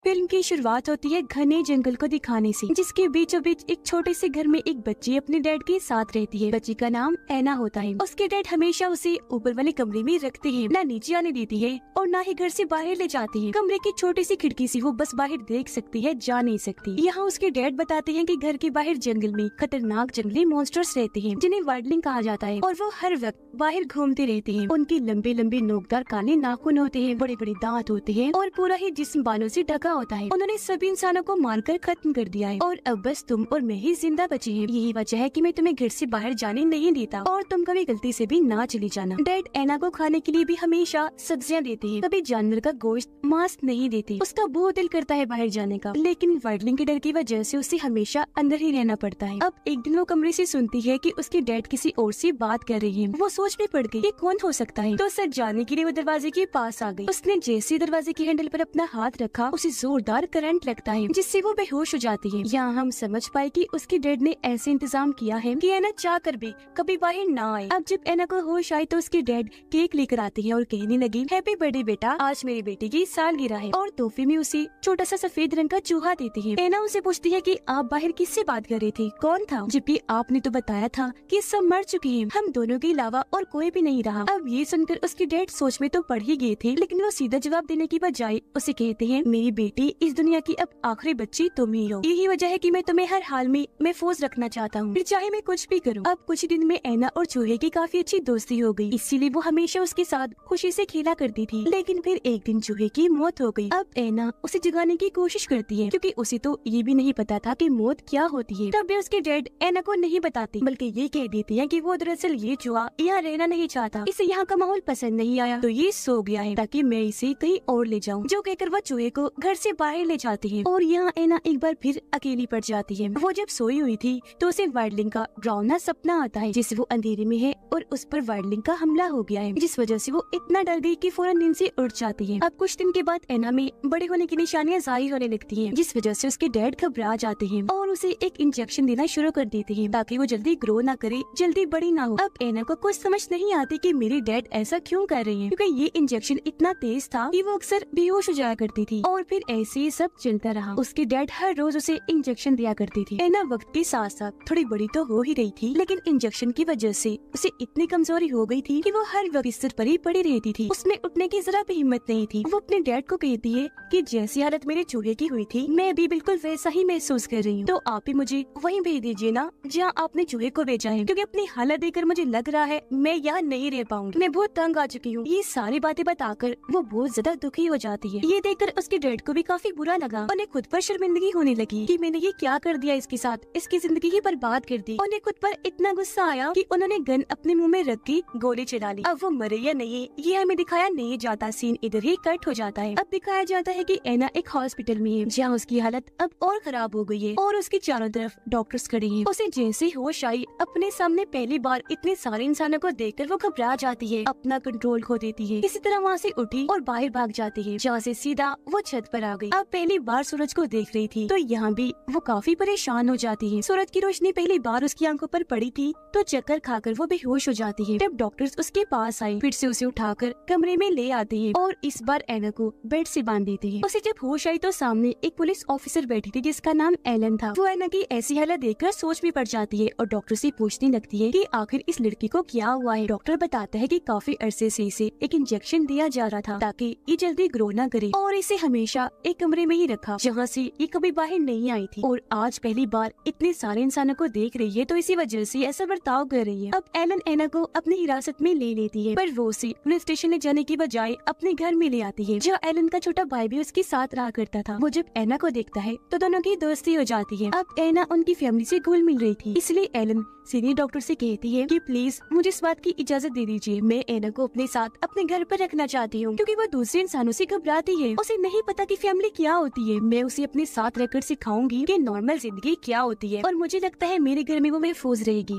Film की शुरुआत होती है घने जंगल को दिखाने से, जिसके बीचों बीच एक छोटे से घर में एक बच्ची अपने डैड के साथ रहती है। बच्ची का नाम ऐना होता है। उसके डैड हमेशा उसे ऊपर वाले कमरे में रखते हैं, ना नीचे आने देती है और ना ही घर से बाहर ले जाती है। कमरे की छोटी सी खिड़की से वो बस बाहर देख सकती है, जा नहीं सकती। यहाँ उसके डैड बताते हैं कि घर के बाहर जंगल में खतरनाक जंगली मॉन्स्टर्स रहते हैं, जिन्हें वाइल्डलिंग कहा जाता है, और वो हर वक्त बाहर घूमते रहते हैं। उनके लंबे लंबे नोकदार काले नाखून होते हैं, बड़े बड़े दांत होते हैं और पूरा ही जिस्म बालों से ढका होता है। उन्होंने सभी इंसानों को मारकर खत्म कर दिया है और अब बस तुम और मैं ही जिंदा बचे हैं। यही वजह है कि मैं तुम्हें घर से बाहर जाने नहीं देता और तुम कभी गलती से भी ना चली जाना। डैड ऐना को खाने के लिए भी हमेशा सब्जियां देते हैं, कभी जानवर का गोश्त मांस नहीं देते। उसका बहुत दिल करता है बाहर जाने का, लेकिन वाइल्डलिंग के डर की वजह से उसे हमेशा अंदर ही रहना पड़ता है। अब एक दिन वो कमरे से सुनती है कि उसके डैड किसी और से बात कर रही है। वो सोच में पड़ गई, ये कौन हो सकता है। तो सच जानने के लिए वो दरवाजे के पास आ गई। उसने जैसे दरवाजे के हैंडल पर अपना हाथ रखा, उसे जोरदार करंट लगता है, जिससे वो बेहोश हो जाती है। यहाँ हम समझ पाए कि उसके डैड ने ऐसे इंतजाम किया है कि ऐना चाह कर भी कभी बाहर ना आए। अब जब ऐना को होश आई तो उसके डैड केक लेकर आते हैं और कहने लगी, हैप्पी बर्थडे बेटा, आज मेरी बेटी की सालगिरह है, और तोहफे में उसे छोटा सा सफेद रंग का चूहा देती है। ऐना उनसे पूछती है कि आप बाहर किससे बात कर रहे थे, कौन था, जबकि आपने तो बताया था कि सब मर चुके हैं, हम दोनों के अलावा और कोई भी नहीं रहा। अब ये सुनकर उसके डैड सोच में तो पड़ ही गए थे, लेकिन वो सीधा जवाब देने की बजाय उसे कहते हैं, मेरी बेटी, इस दुनिया की अब आखिरी बच्ची तुम ही हो। यही वजह है कि मैं तुम्हें हर हाल में महफूज रखना चाहता हूँ, फिर चाहे मैं कुछ भी करूँ। अब कुछ दिन में ऐना और चूहे की काफी अच्छी दोस्ती हो गई, इसीलिए वो हमेशा उसके साथ खुशी से खेला करती थी। लेकिन फिर एक दिन चूहे की मौत हो गई। अब ऐना उसे जगाने की कोशिश करती है, क्योंकि उसे तो ये भी नहीं पता था कि मौत क्या होती है। तब भी उसके डैड ऐना को नहीं बताते, बल्कि ये कह देती है कि वो दरअसल ये चूहा यहाँ रहना नहीं चाहता, इसे यहाँ का माहौल पसंद नहीं आया, तो ये सो गया है ताकि मैं इसे कहीं और ले जाऊँ। जो कहकर वो चूहे को घर से बाहर ले जाती है और यहाँ ऐना एक बार फिर अकेली पड़ जाती है। वो जब सोई हुई थी तो उसे वाइल्डलिंग का डरावना सपना आता है, जिससे वो अंधेरे में है और उस पर वाइल्डलिंग का हमला हो गया है, जिस वजह से वो इतना डर गई कि फौरन नींद से उठ जाती है। अब कुछ दिन के बाद ऐना में बड़े होने की निशानियां जाहिर होने लगती हैं, जिस वजह से उसके डैड घबरा जाते हैं और उसे एक इंजेक्शन देना शुरू कर देते हैं ताकि वो जल्दी ग्रो ना करे, जल्दी बड़ी ना हो। अब ऐना को कुछ समझ नहीं आती कि मेरे डैड ऐसा क्यों कर रहे हैं, क्योंकि ये इंजेक्शन इतना तेज था कि वो अक्सर बेहोश हो जाया करती थी। और फिर ऐसे ही सब चलता रहा। उसके डैड हर रोज उसे इंजेक्शन दिया करती थी। ऐना वक्त के साथ साथ थोड़ी बड़ी तो हो ही रही थी, लेकिन इंजेक्शन की वजह से उसे इतनी कमजोरी हो गई थी कि वो हर वक्त बिस्तर पर ही पड़ी रहती थी। उसमें उठने की जरा भी हिम्मत नहीं थी। वो अपने डैड को कहती है कि जैसी हालत मेरे चूहे की हुई थी, मैं भी बिल्कुल वैसा ही महसूस कर रही हूँ, तो आप ही मुझे वहीं भेज दीजिए ना जहाँ आपने चूहे को भेजा है, क्योंकि अपनी हालत देखकर मुझे लग रहा है मैं यहाँ नहीं रह पाऊंगी, मैं बहुत तंग आ चुकी हूँ। ये सारी बातें बताकर वो बहुत ज्यादा दुखी हो जाती है। ये देखकर उसके डैड को भी काफी बुरा लगा। उन्हें खुद पर शर्मिंदगी होने लगी कि मैंने ये क्या कर दिया इसके साथ, इसकी जिंदगी ही बर्बाद कर दी। उन्हें खुद पर इतना गुस्सा आया कि उन्होंने गन अपने मुंह में रख के गोली चला ली। अब वो मरे या नहीं ये हमें दिखाया नहीं जाता, सीन इधर ही कट हो जाता है। अब दिखाया जाता है कि ऐना एक हॉस्पिटल में है, जहाँ उसकी हालत अब और खराब हो गई है और उसके चारों तरफ डॉक्टर्स खड़े हैं। उसे जैसे होश आई, अपने सामने पहली बार इतने सारे इंसानों को देखकर वो घबरा जाती है, अपना कंट्रोल खो देती है। इसी तरह वहाँ से उठी और बाहर भाग जाती है, जहाँ से सीधा वो छत पर आ गई। अब पहली बार सूरज को देख रही थी, तो यहाँ भी वो काफी परेशान हो जाती है। सूरज की रोशनी पहली बार उसकी आंखों पर पड़ी थी, तो चक्कर खाकर वो बेहोश हो जाती है। तब डॉक्टर्स उसके पास आए, फिर से उसे उठाकर कमरे में ले आते हैं और इस बार ऐना को बेड से बांध देते हैं। उसे जब होश आई तो सामने एक पुलिस ऑफिसर बैठी थी, जिसका नाम एलन था। वो ऐना की ऐसी हालत देखकर सोच में पड़ जाती है और डॉक्टर से पूछने लगती है कि आखिर इस लड़की को क्या हुआ है। डॉक्टर बताता है कि काफी अरसे से इसे एक इंजेक्शन दिया जा रहा था ताकि ये जल्दी ग्रो ना करे, और इसे हमेशा एक कमरे में ही रखा जहाँ से ये कभी बाहर नहीं आई थी, और आज पहली बार इतने सारे इंसानों को देख रही है, तो इसी वजह से ऐसा बर्ताव कर रही है। अब एलन ऐना को अपनी हिरासत में ले लेती है, पर वो उसे पुलिस स्टेशन ले जाने की बजाय अपने घर में ले आती है, जहाँ एलन का छोटा भाई भी उसके साथ रहा करता था। वो जब ऐना को देखता है तो दोनों की दोस्ती हो जाती है। अब ऐना उनकी फैमिली से घुल मिल रही थी, इसलिए एलन सीनियर डॉक्टर से कहती है कि प्लीज मुझे इस बात की इजाजत दे दीजिए, मैं ऐना को अपने साथ अपने घर पर रखना चाहती हूँ, क्योंकि वो दूसरे इंसानों से घबराती है। उसे नहीं पता कि फैमिली क्या होती है। मैं उसे अपने साथ रहकर सिखाऊंगी कि नॉर्मल जिंदगी क्या होती है, और मुझे लगता है मेरे घर में वो महफूज रहेगी।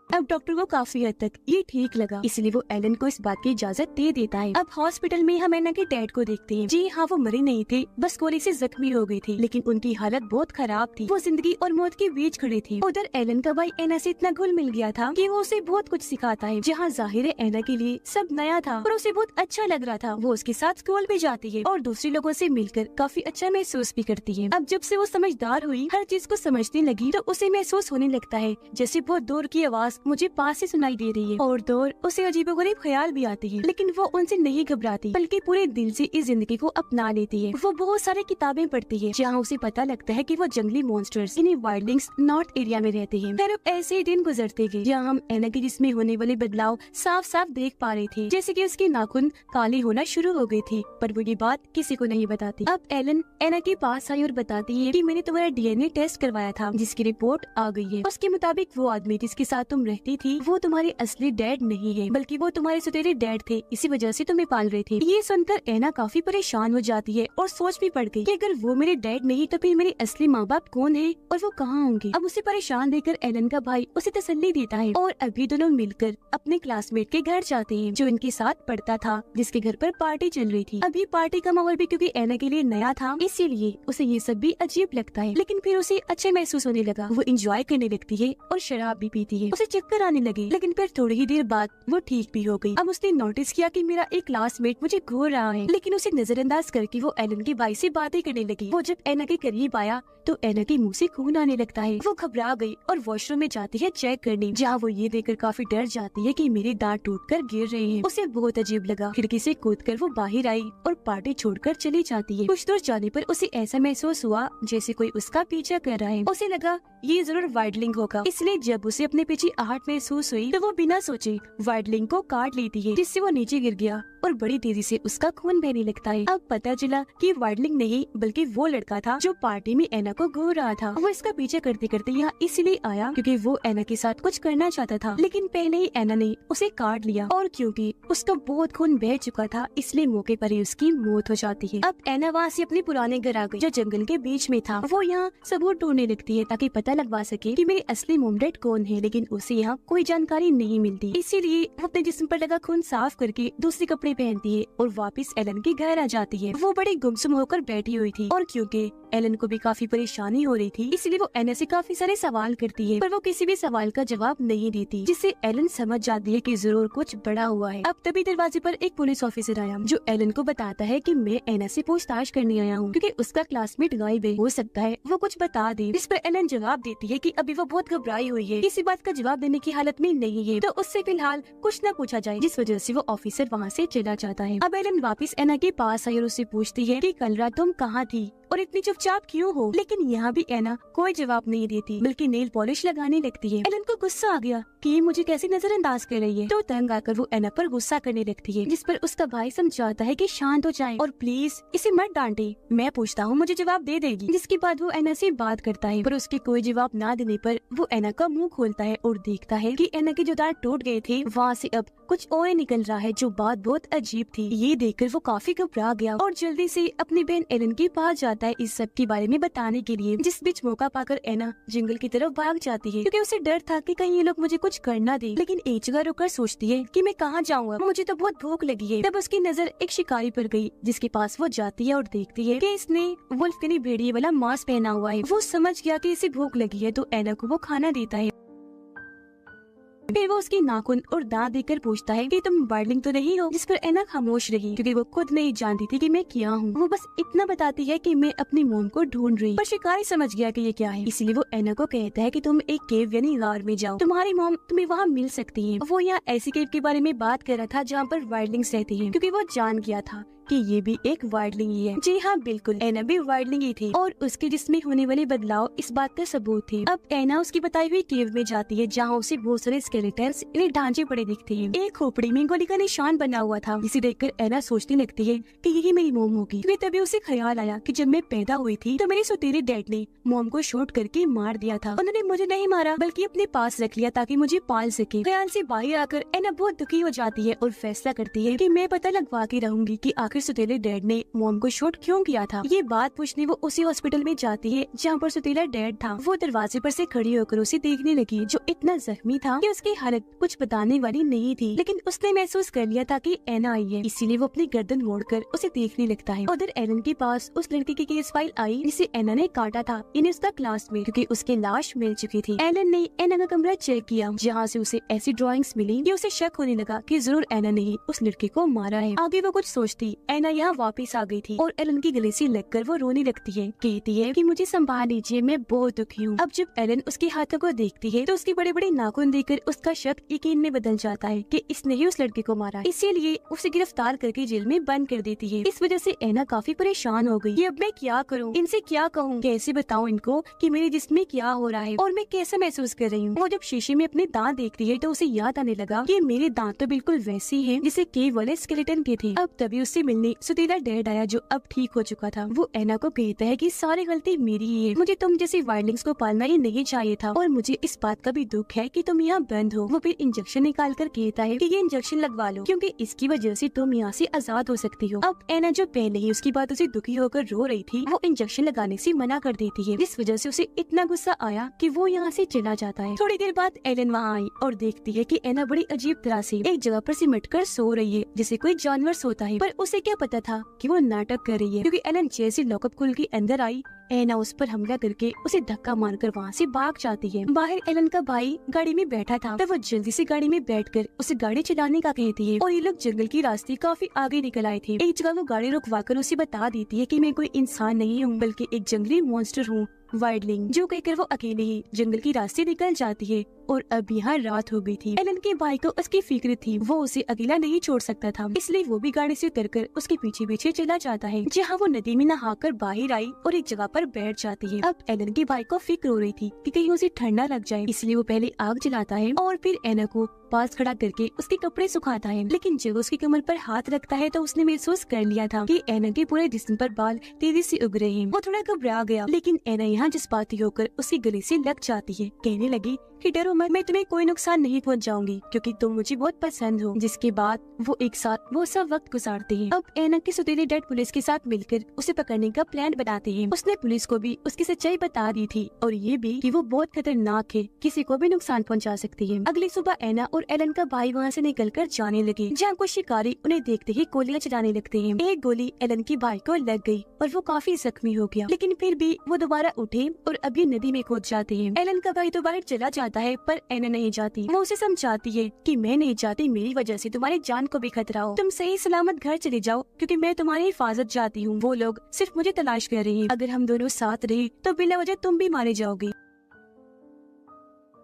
अब डॉक्टर को काफी हद तक ये ठीक लगा, इसलिए वो एलन को इस बात की इजाजत दे देता है। अब हॉस्पिटल में हम एना के डैड को देखते हैं। जी हाँ, वो मरे नहीं थे, बस गोली से जख्मी हो गई थी, लेकिन उनकी हालत बहुत खराब थी। वो जिंदगी और मौत के बीच खड़े थे। उधर एलन का भाई एना से इतना घुल मिल गया था कि वो उसे बहुत कुछ सिखाता है। जहाँ जाहिर है एना के लिए सब नया था और उसे बहुत अच्छा लग रहा था। वो उसके साथ स्कूल भी जाती है और दूसरे लोगों से मिलकर काफी अच्छा महसूस भी करती है। अब जब से वो समझदार हुई, हर चीज को समझने लगी, तो उसे महसूस होने लगता है जैसे बहुत दूर की आवाज मुझे पास से सुनाई दे रही है और दूर उसे अजीबोगरीब ख्याल भी आते हैं। लेकिन वो उनसे नहीं घबराती, बल्कि पूरे दिल से इस जिंदगी को अपना लेती है। वो बहुत सारी किताबें पढ़ती है, जहाँ उसे पता लगता है कि वो जंगली मॉन्स्टर्स यानी वाइल्डलिंग्स नॉर्थ एरिया में रहते हैं। फिर अब ऐसे ही दिन गुजरते गए, जहाँ हम एना के जिस्म में होने वाले बदलाव साफ साफ देख पा रहे थे, जैसे कि उसके नाखून काले होना शुरू हो गए थे, पर वो ये बात किसी को नहीं बताती। अब एलन एना के पास आई और बताती है कि मैंने तुम्हारा डीएनए टेस्ट करवाया था, जिसकी रिपोर्ट आ गई है। उसके मुताबिक वो आदमी जिसके साथ तुम रहती थी, वो तुम्हारे असली डैड नहीं है, बल्कि वो तुम्हारे सौतेले डैड थे, इसी वजह से तुम्हें पाल रहे थे। ये सुनकर एना काफी परेशान हो जाती है और सोच भी पड़ गई कि अगर वो मेरे डैड नहीं तो फिर मेरे असली माँ बाप कौन है और वो कहाँ होंगे। अब उसे परेशान देखकर एलन का भाई उसे तसल्ली देता है और अभी दोनों मिलकर अपने क्लासमेट के घर जाते हैं, जो इनके साथ पढ़ता था, जिसके घर पर पार्टी चल रही थी। अभी पार्टी का माहौल भी क्योंकि एना के लिए नया था, इसीलिए उसे ये सब भी अजीब लगता है, लेकिन फिर उसे अच्छा महसूस होने लगा। वो एंजॉय करने लगती है और शराब भी पीती है। उसे चक्कर आने लगे, लेकिन फिर थोड़ी ही देर बाद वो ठीक भी हो गई। अब उसने नोटिस किया कि मेरा एक क्लासमेट मुझे घूर रहा है, लेकिन उसे नजरअंदाज करके वो एलन के भाई से बातें करने लगी। वो जब एना के करीब आया तो एना के मुंह से खून आने लगता है। वो घबरा गई और वॉशरूम में जाती है चेक करने, जहाँ वो ये देखकर काफी डर जाती है कि मेरे दांत टूटकर गिर रहे हैं। उसे बहुत अजीब लगा। खिड़की से कूदकर वो बाहर आई और पार्टी छोड़कर चली जाती है। कुछ दूर जाने पर उसे ऐसा महसूस हुआ जैसे कोई उसका पीछा कर रहा है। उसे लगा ये जरूर वाइल्डलिंग होगा, इसलिए जब उसे अपने पीछे आहट महसूस हुई तो वो बिना सोचे वाइल्डलिंग को काट लेती है, जिससे वो नीचे गिर गया और बड़ी तेजी से उसका खून बहने लगता है। अब पता चला कि वाइल्डलिंग नहीं बल्कि वो लड़का था जो पार्टी में एना को घूर रहा था। वो इसका पीछे करते करते यहाँ इसलिए आया क्योंकि वो एना के साथ कुछ करना चाहता था, लेकिन पहले ही एना ने उसे काट लिया और क्योंकि उसका बहुत खून बह चुका था, इसलिए मौके पर ही उसकी मौत हो जाती है। अब एना वहाँ से अपने पुराने घर आ गई, जो जंगल के बीच में था। वो यहाँ सबूत ढूंढने लगती है ताकि पता लगवा सके कि मेरे असली मॉम डैड कौन है, लेकिन उसे यहाँ कोई जानकारी नहीं मिलती। इसीलिए वो अपने जिस्म पर लगा खून साफ करके दूसरे कपड़े पहनती है और वापस एलन के घर आ जाती है। वो बड़ी गुमसुम होकर बैठी हुई थी और क्योंकि एलन को भी काफी परेशानी हो रही थी, इसलिए वो एना से काफी सारे सवाल करती है, पर वो किसी भी सवाल का जवाब नहीं देती, जिससे एलन समझ जाती है कि जरूर कुछ बड़ा हुआ है। अब तभी दरवाजे पर एक पुलिस ऑफिसर आया, जो एलन को बताता है कि मैं एना से पूछताछ करने आया हूँ क्योंकि उसका क्लासमेट गायब है, हो सकता है वो कुछ बता दे। इस पर एलन जवाब देती है कि अभी वो बहुत घबराई हुई है, किसी बात का जवाब देने की हालत में नहीं है, तो उससे फिलहाल कुछ न पूछा जाए, जिस वजह से वो ऑफिसर वहाँ से चला जाता है। अब एलन वापस एना के पास आई और उससे पूछती है कि कल रात तुम कहाँ थी और इतनी चुपचाप क्यों हो, लेकिन यहाँ भी एना कोई जवाब नहीं देती बल्कि नेल पॉलिश लगाने लगती है। एलन को गुस्सा आ गया कि ये मुझे कैसे नजरअंदाज कर रही है, तो तंग आकर वो एना पर गुस्सा करने लगती है, जिस पर उसका भाई समझाता है कि शांत हो जाए और प्लीज इसे मत डांटे, मैं पूछता हूँ मुझे जवाब दे देगी। जिसके बाद वो एना से बात करता है, पर उसके कोई जवाब ना देने पर वो एना का मुंह खोलता है और देखता है कि एना के जो दांत टूट गए थे वहाँ से अब कुछ और निकल रहा है, जो बात बहुत अजीब थी। ये देखकर वो काफी घबरा गया और जल्दी से अपनी बहन एलन के पास जाता है इस सब के बारे में बताने के लिए, जिस बीच मौका पाकर एना जंगल की तरफ भाग जाती है क्योंकि उसे डर था कि कहीं ये लोग मुझे कुछ करना दे, लेकिन एक जगह रुककर सोचती है कि मैं कहाँ जाऊँगा, मुझे तो बहुत भूख लगी है। तब उसकी नजर एक शिकारी पर गई, जिसके पास वो जाती है और देखती है कि इसने वुल्फ यानी भेड़िए वाला मास्क पहना हुआ है। वो समझ गया कि इसे भूख लगी है, तो एना को वो खाना देता है। फिर वो उसकी नाखून और दांत देखकर पूछता है कि तुम वाइल्डलिंग तो नहीं हो, जिस पर एना खामोश रही क्योंकि वो खुद नहीं जानती थी कि मैं क्या हूँ। वो बस इतना बताती है कि मैं अपनी मोम को ढूंढ रही, पर शिकारी समझ गया कि ये क्या है, इसलिए वो एना को कहता है कि तुम एक केव यानी गार में जाओ, तुम्हारी मोम तुम्हें वहाँ मिल सकती है। वो यहाँ ऐसी केव के बारे में बात कर रहा था जहाँ पर वाइल्डलिंग्स रहती है, क्योंकि वो जान गया था कि ये भी एक वाइल्डलिंग ही है। जी हाँ, बिल्कुल, एना भी वाइल्डलिंग ही थी और उसके जिस्म होने वाले बदलाव इस बात का सबूत थे। अब एना उसकी बताई हुई केव में जाती है, जहाँ उसे बहुत सारे स्केलेटन्स यानी ढांचे पड़े दिखते हैं। एक खोपड़ी में गोली का निशान बना हुआ था, जिसे देखकर एना सोचने लगती है कि यही मेरी मोम होगी। तभी उसे ख्याल आया कि जब मैं पैदा हुई थी तो मेरे सौतेले डैड ने मोम को शूट करके मार दिया था। उन्होंने मुझे नहीं मारा बल्कि अपने पास रख लिया ताकि मुझे पाल सके। ख्याल से बाहर आकर एना बहुत दुखी हो जाती है और फैसला करती है कि मैं पता लगवा के रहूंगी कि आखिर आखिर सुतीले डैड ने मॉम को शूट क्यों किया था। ये बात पूछने वो उसी हॉस्पिटल में जाती है जहाँ पर सुतीला डैड था। वो दरवाजे पर से खड़ी होकर उसे देखने लगी, जो इतना जख्मी था कि उसकी हालत कुछ बताने वाली नहीं थी। लेकिन उसने महसूस कर लिया था कि एना आई है, इसीलिए वो अपनी गर्दन मोड़कर उसे देखने लगता है। उधर एलन के पास उस लड़के की केस फाइल आई जिसे एना ने काटा था इन उसका क्लासमेट, क्योंकि उसकी लाश मिल चुकी थी। एलन ने एना का कमरा चेक किया, जहाँ से उसे ऐसी ड्राइंग्स मिली कि उसे शक होने लगा कि जरूर एना ने ही उस लड़के को मारा है। आगे वो कुछ सोचती एना यहाँ वापस आ गई थी और एलन की गले से लगकर वो रोने लगती है। कहती है कि मुझे संभाल लीजिए, मैं बहुत दुखी हूँ। अब जब एलन उसके हाथों को देखती है तो उसके बड़े बड़े नाखून देखकर उसका शक यकीन में बदल जाता है कि इसने ही उस लड़के को मारा। इसीलिए उसे गिरफ्तार करके जेल में बंद कर देती है। इस वजह से एना काफी परेशान हो गई। अब मैं क्या करूँ, इनसे क्या कहूँ, कैसे बताऊँ इनको कि मेरे जिस्म में क्या हो रहा है और मैं कैसा महसूस कर रही हूँ। वो जब शीशे में अपने दांत देखती है तो उसे याद आने लगा कि मेरे दांत तो बिल्कुल वैसे ही हैं जिसे केव वाले स्केलेटन के थे। अब तभी उससे मिलने सुतीला डैड आया, जो अब ठीक हो चुका था। वो एना को कहता है कि सारी गलती मेरी ही है, मुझे तुम जैसी वाइल्डलिंग्स को पालना ही नहीं चाहिए था और मुझे इस बात का भी दुख है कि तुम यहाँ बंद हो। वो फिर इंजेक्शन निकाल कर कहता है कि ये इंजेक्शन लगवा लो, क्योंकि इसकी वजह से तुम यहाँ से आजाद हो सकती हो। अब एना जो पहले ही उसकी बातों से दुखी होकर रो रही थी, वो इंजेक्शन लगाने से मना कर देती है, जिस वजह से उसे इतना गुस्सा आया कि वो यहाँ से चला जाता है। थोड़ी देर बाद एलन वहाँ आई और देखती है कि एना बड़ी अजीब तरह से एक जगह पर सिमट कर सो रही है, जैसे कोई जानवर सोता है। पर उसे क्या पता था कि वो नाटक कर रही है, क्योंकि एलन जैसे लॉकअप खुल के अंदर आई, एना उस पर हमला करके उसे धक्का मारकर वहाँ से भाग जाती है। बाहर एलन का भाई गाड़ी में बैठा था, तब वो जल्दी से गाड़ी में बैठकर उसे गाड़ी चलाने का कहती है और ये लोग जंगल की रास्ते काफी आगे निकल आए थे। एक जगह वो गाड़ी रुकवाकर उसे बता देती है कि मैं कोई इंसान नहीं हूँ, बल्कि एक जंगली मॉन्स्टर हूँ, वाइल्डलिंग। जो कहकर वो अकेले ही जंगल की रास्ते निकल जाती है और अब यहाँ रात हो गई थी। एलन के भाई को उसकी फिक्र थी, वो उसे अकेला नहीं छोड़ सकता था, इसलिए वो भी गाड़ी से उतरकर उसके पीछे पीछे चला जाता है, जहाँ वो नदी में नहाकर बाहर आई और एक जगह पर बैठ जाती है। अब एलन के भाई को फिक्र हो रही थी कि कहीं उसे ठंडा लग जाए, इसलिए वो पहले आग जलाता है और फिर एना को पास खड़ा करके उसके कपड़े सुखाता है। लेकिन जब उसकी कमर पर हाथ रखता है तो उसने महसूस कर लिया था कि एना के पूरे जिस्म पर बाल तेजी से उग रहे हैं। वो थोड़ा घबरा गया, लेकिन एना यहाँ जज्बाती होकर उसके गले से लग जाती है। कहने लगी कि डरो मत, मैं तुम्हें कोई नुकसान नहीं पहुंचाऊंगी, क्योंकि तुम मुझे बहुत पसंद हो। जिसके बाद वो एक साथ वो सब वक्त गुजारते हैं। अब एना के सुतीले डैड पुलिस के साथ मिलकर उसे पकड़ने का प्लान बनाते हैं। उसने पुलिस को भी उसकी सच्चाई बता दी थी और ये भी कि वो बहुत खतरनाक है, किसी को भी नुकसान पहुंचा सकती है। अगली सुबह एना और एलन का भाई वहाँ से निकलकर जाने लगे, जहाँ कुछ शिकारी उन्हें देखते ही गोलियां चलाने लगते हैं। एक गोली एलन के भाई को लग गई और वो काफी जख्मी हो गया, लेकिन फिर भी वो दोबारा उठे और अभी नदी में कूद जाते हैं। एलन का भाई तो बाहर चला जाता है, पर एना नहीं जाती। वो उसे समझाती है कि मैं नहीं चाहती मेरी वजह से तुम्हारी जान को भी खतरा हो, तुम सही सलामत घर चले जाओ, क्योंकि मैं तुम्हारी हिफाजत चाहती हूँ। वो लोग सिर्फ मुझे तलाश कर रहे हैं, अगर हम दोनों साथ रहे तो बिना वजह तुम भी मारे जाओगे।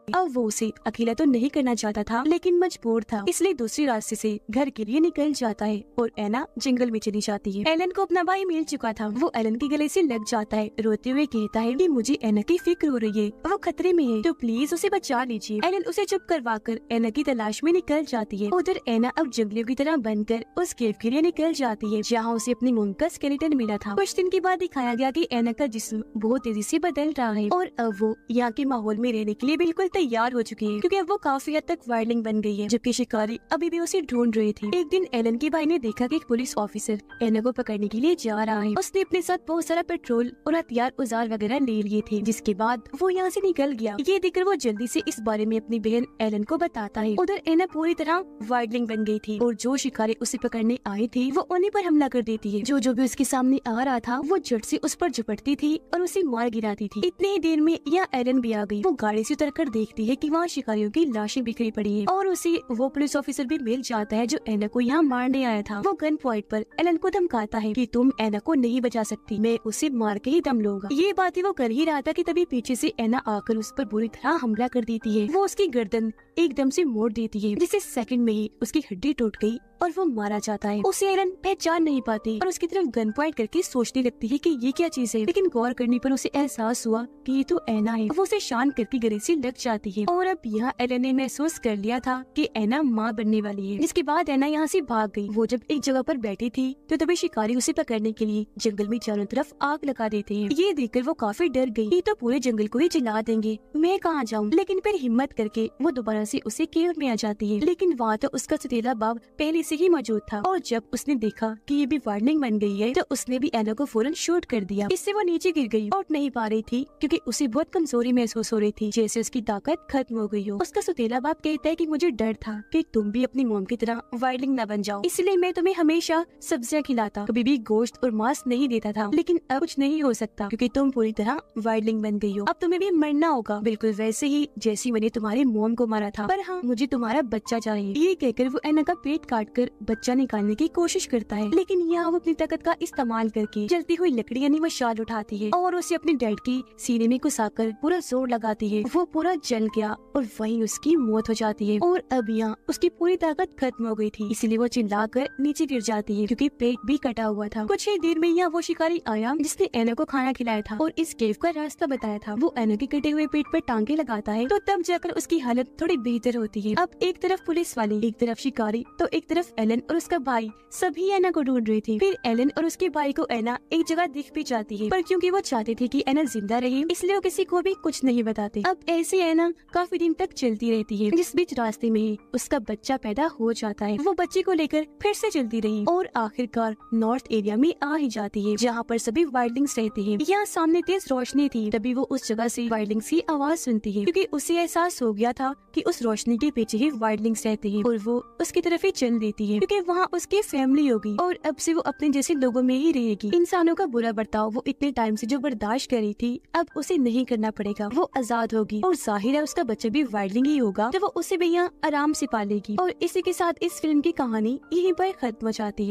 अब वो उसे अकेला तो नहीं करना चाहता था, लेकिन मजबूर था, इसलिए दूसरी रास्ते से घर के लिए निकल जाता है और एना जंगल में चली जाती है। एलन को अपना भाई मिल चुका था, वो एलन के गले से लग जाता है, रोते हुए कहता है कि मुझे एना की फिक्र हो रही है, वो खतरे में है, तो प्लीज उसे बचा लीजिए। एलन उसे चुप करवाकर एना की तलाश में निकल जाती है। उधर एना अब जंगलियों की तरह बनकर उस केव के लिए निकल जाती है, जहाँ उसे अपनी मॉम का स्केलेटन मिला था। कुछ दिन के बाद दिखाया गया कि एना का जिस्म बहुत तेजी से बदल रहा है और अब वो यहाँ के माहौल में रहने के लिए बिल्कुल तैयार हो चुकी है, क्योंकि अब वो काफी हद तक वाइल्डलिंग बन गई है, जबकि शिकारी अभी भी उसे ढूंढ रहे थे। एक दिन एलन के भाई ने देखा कि एक पुलिस ऑफिसर एना को पकड़ने के लिए जा रहा है। उसने अपने साथ बहुत सारा पेट्रोल और हथियार औजार वगैरह ले लिए थे, जिसके बाद वो यहाँ से निकल गया। ये देखकर वो जल्दी से इस बारे में अपनी बहन एलन को बताता है। उधर एना पूरी तरह वाइल्डलिंग बन गई थी और जो शिकारी उसे पकड़ने आए थे वो उन्हीं पर हमला कर देती है। जो भी उसके सामने आ रहा था वो झट से उस पर झपटती थी और उसे मार गिराती थी। इतनी ही देर में यहाँ एलन भी आ गई। वो गाड़ी से उतरकर देखती है कि वहाँ शिकारियों की लाशें बिखरी पड़ी है और उसे वो पुलिस ऑफिसर भी मिल जाता है जो एना को यहाँ मारने आया था। वो गन पॉइंट पर एलन को धमकाता है कि तुम एना को नहीं बचा सकती, मैं उसे मार के ही दम लूंगा। ये बातें वो कर ही रहा था कि तभी पीछे से एना आकर उस पर बुरी तरह हमला कर देती है। वो उसकी गर्दन एकदम से मोड़ देती है, जिससे सेकंड में ही उसकी हड्डी टूट गई और वो मारा जाता है। उसे एलन पहचान नहीं पाती और उसकी तरफ गन पॉइंट करके सोचने लगती है कि ये क्या चीज है, लेकिन गौर करने पर उसे एहसास हुआ कि ये तो एना है। वो उसे शांत करके गले से लग जाती है और अब यहाँ एलन ने महसूस कर लिया था कि एना माँ बनने वाली है। इसके बाद एना यहाँ से भाग गई। वो जब एक जगह पर बैठी थी तो तभी शिकारी उसे पकड़ने के लिए जंगल में चारों तरफ आग लगा देते हैं। ये देखकर वो काफी डर गई, ये तो पूरे जंगल को ही जला देंगे, मैं कहाँ जाऊँ। लेकिन फिर हिम्मत करके वो दोबारा से उसे केव में आ जाती है, लेकिन वहाँ तो उसका सतीला बाप पहले से से ही मौजूद था। और जब उसने देखा कि ये भी वार्डलिंग बन गई है तो उसने भी एना को फौरन शूट कर दिया। इससे वो नीचे गिर गई और नहीं पा रही थी क्योंकि उसे बहुत कमजोरी महसूस हो रही थी, जैसे उसकी ताकत खत्म हो गई हो। उसका सौतेला बाप कहता है कि मुझे डर था कि तुम भी अपनी मोम की तरह वाइल्डलिंग न बन जाओ, इसलिए मैं तुम्हें हमेशा सब्जियां खिलाता, कभी भी गोश्त और मांस नहीं देता था। लेकिन अब कुछ नहीं हो सकता क्योंकि तुम पूरी तरह वाइल्डलिंग बन गई हो। अब तुम्हें भी मरना होगा, बिल्कुल वैसे ही जैसे मैंने तुम्हारी मोम को मारा था। पर हाँ, मुझे तुम्हारा बच्चा चाहिए। ये कहकर वो एना का पेट काटकर बच्चा निकालने की कोशिश करता है, लेकिन यहाँ वो अपनी ताकत का इस्तेमाल करके जलती हुई लकड़ी यानी मशाल उठाती है और उसे अपने डैड की सीने में घुसाकर पूरा जोर लगाती है। वो पूरा जल गया और वहीं उसकी मौत हो जाती है। और अब यहाँ उसकी पूरी ताकत खत्म हो गई थी, इसलिए वो चिल्लाकर नीचे गिर जाती है क्योंकि पेट भी कटा हुआ था। कुछ ही देर में यहाँ वो शिकारी आया जिसने एना को खाना खिलाया था और इस केव का रास्ता बताया था। वो एना के कटे हुए पेट पर टांगे लगाता है तो तब जाकर उसकी हालत थोड़ी बेहतर होती है। अब एक तरफ पुलिस वाले, एक तरफ शिकारी, तो एक तरफ एलन और उसका भाई सभी एना को ढूंढ रहे थे। फिर एलन और उसके भाई को एना एक जगह दिख भी जाती है, पर क्योंकि वो चाहते थे कि एना जिंदा रहे इसलिए वो किसी को भी कुछ नहीं बताते। अब ऐसे एना काफी दिन तक चलती रहती है, जिस बीच रास्ते में ही उसका बच्चा पैदा हो जाता है। वो बच्चे को लेकर फिर से चलती रही और आखिरकार नॉर्थ एरिया में आ ही जाती है जहाँ पर सभी वाइल्डलिंग्स रहते हैं। यहाँ सामने तेज रोशनी थी, तभी वो उस जगह से वाइल्डलिंग्स की आवाज सुनती है क्योंकि उसे एहसास हो गया था कि उस रोशनी के पीछे ही वाइल्डलिंग्स रहते हैं और वो उसकी तरफ ही चल देती है क्योंकि वहाँ उसकी फैमिली होगी और अब से वो अपने जैसे लोगों में ही रहेगी। इंसानों का बुरा बर्ताव वो इतने टाइम से जो बर्दाश्त कर रही थी अब उसे नहीं करना पड़ेगा। वो आजाद होगी और जाहिर है उसका बच्चा भी वाइल्डलिंग ही होगा तो वो उसे भी यहाँ आराम से पालेगी। और इसी के साथ इस फिल्म की कहानी यहीं पर खत्म हो जाती है।